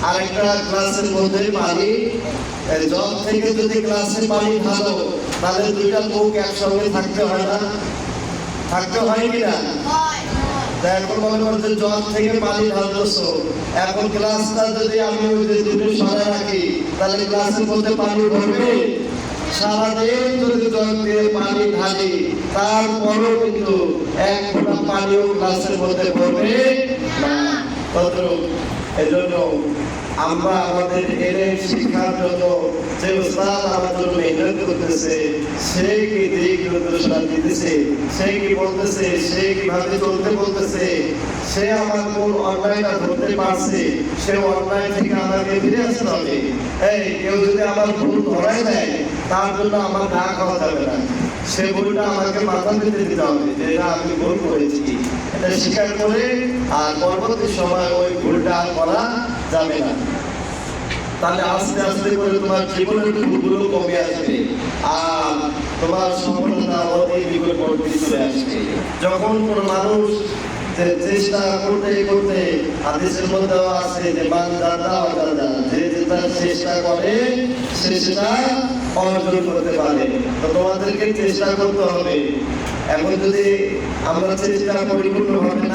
আরেকটা গ্লাসের মধ্যে পানি, জল থেকে যদি গ্লাসে পানি ঢালো তাহলে দুইটা মুখ একসঙ্গে থাকতে হয় না, থাকতে হয় কিনা? এখন মনে করো যে জল থেকে পানি ঢালতেছো, এখন গ্লাসটা যদি আমি ওই যে দূরে সরে রাখি তাহলে গ্লাসের মধ্যে পানি ভরবে? সারাদিন যদি জল দিয়ে পানি ঢালি তারপরও কিন্তু এক ফোঁটা পানিও গ্লাসের মধ্যে ভরবে না। এজন্য আমরা আমাদের এলেম শিক্ষার জন্য যে উস্তাদ আমার জন্য মেহনত করতেছে, সে কি দিক নির্দেশনা দিতেছে, সে কি বলতেছে, সে কিভাবে চলতে বলতেছে, সে আমার কোন অন্যায়টা ধরতে পারছে, সে অন্যায় থেকে আমাকে ফিরে আসতে হবে। এই কেউ যদি আমার ভুল ধরাই দেয় তার জন্য আমার গা খাওয়া যাবে না, সে ভুলটা আমাকে মাথা দিতে দিতে হবে যে না আমি ভুল করেছি, এটা স্বীকার করে আর পরবর্তী সময় ওই ভুলটা আর করা যাবে না। তাহলে আস্তে আস্তে করে তোমার জীবনের ভুলগুলো কমে আসবে আর তোমার সফলতা অতি নিকটবর্তী চলে আসবে। যখন কোনো মানুষ চেষ্টা করতে করতে, হাদিসের মধ্যে আছে যে বান্দা দাওয়া, যে যেটা চেষ্টা করে সে সেটা অর্জন করতে পারে। তো তোমাদেরকে চেষ্টা করতে হবে। এখন যদি আমরা চেষ্টা পরিপূর্ণভাবে